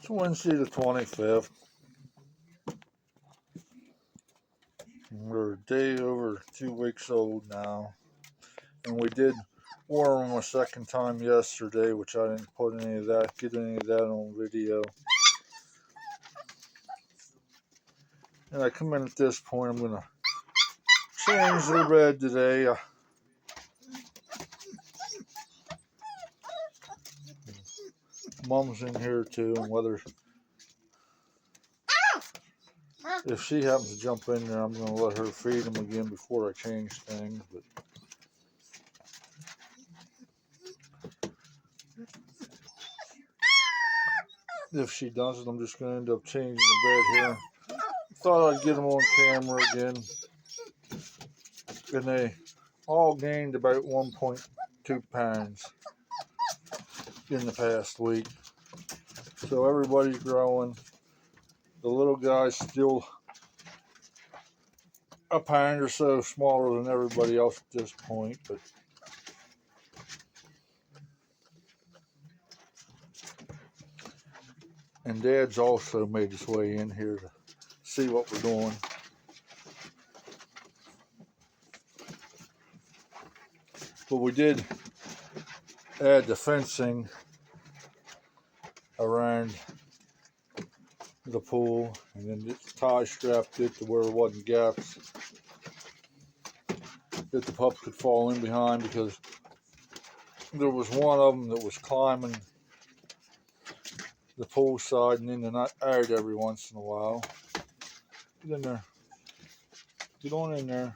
It's Wednesday the 25th. We're a day over 2 weeks old now. And we did warm them a second time yesterday, which I didn't get any of that on video. And I come in at this point, I'm going to change their bed today. Mom's in here too, and if she happens to jump in there, I'm going to let her feed them again before I change things. But if she doesn't, I'm just going to end up changing the bed here. Thought I'd get them on camera again. And they all gained about 1.2 pounds in the past week. So everybody's growing. The little guy's still a pound or so smaller than everybody else at this point, but and Dad's also made his way in here to see what we're doing. But we did add the fencing around the pool, and then just tie strapped it to where there wasn't gaps that the pup could fall in behind, because there was one of them that was climbing the pool side and in and out every once in a while. Get in there. Get on in there.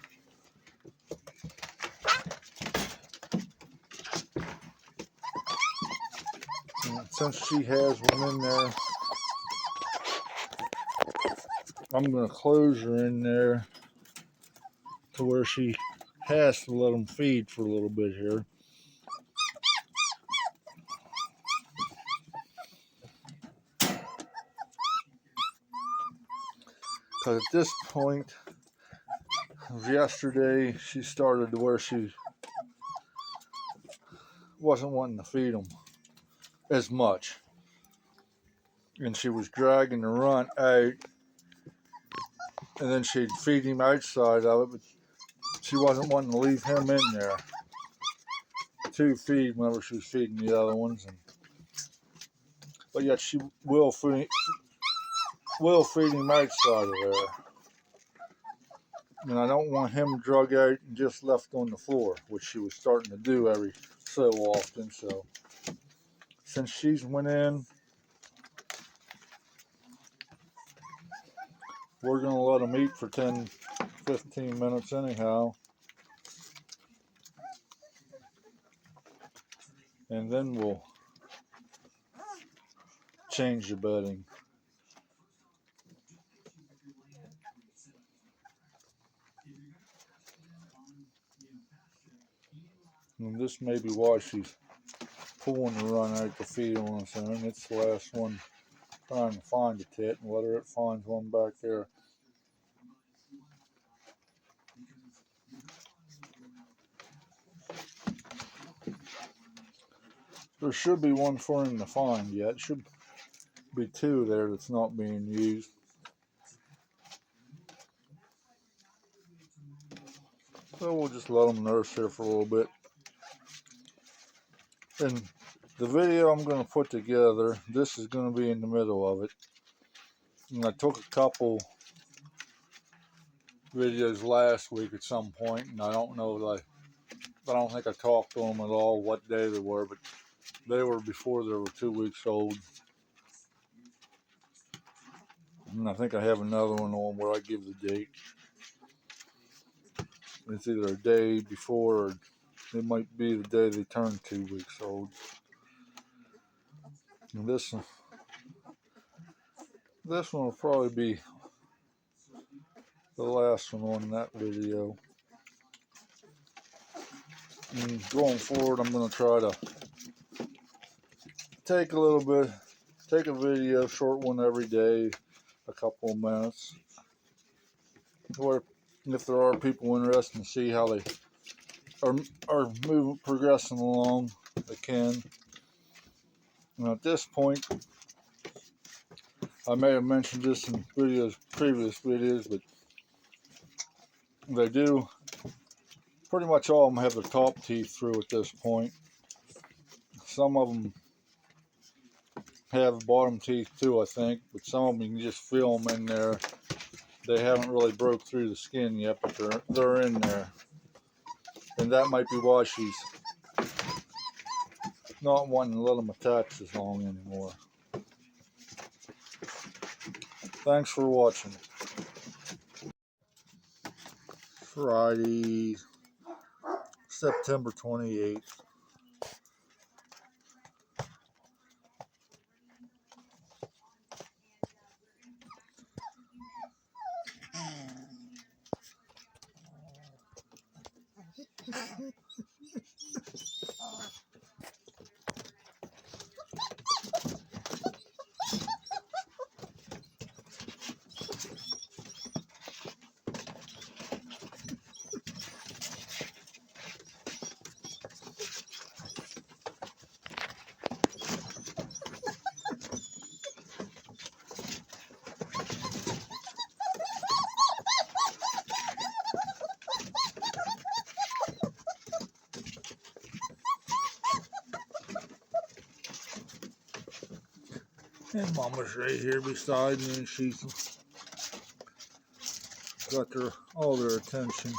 And since she has one in there, I'm going to close her in there to where she has to let them feed for a little bit here. Because at this point, yesterday, she started to where she wasn't wanting to feed them as much. And she was dragging the runt out, and then she'd feed him outside of it, but she wasn't wanting to leave him in there to feed whenever she was feeding the other ones. But yet she will feed him outside of there. And I don't want him drug out and just left on the floor, which she was starting to do every so often. So since she's went in, we're going to let them eat for 10-15 minutes anyhow. And then we'll change the bedding. And this may be why she's pulling the run out to feed on its own. It's the last one trying to find a tit, and whether it finds one back there. There should be one for him to find yet. Should be two there that's not being used. So we'll just let them nurse here for a little bit. And the video I'm going to put together, this is going to be in the middle of it. And I took a couple videos last week at some point, and I don't think I talked to them at all what day they were, but they were before they were 2 weeks old. And I think I have another one on where I give the date. It's either a day before, or it might be the day they turn 2 weeks old. And this one will probably be the last one on that video. And going forward, I'm going to try to take a video, short one every day, a couple of minutes. Or if there are people interested in see how they are progressing along, they can. And at this point, I may have mentioned this in previous videos, but they do, pretty much all of them have the top teeth through at this point. Some of them have bottom teeth too, I think, but some of them you can just feel them in there. They haven't really broke through the skin yet, but they're in there. And that might be why she's not wanting to let them attach as long anymore. Thanks for watching. Friday, September 28th. And Mama's right here beside me, and she's got all their attention.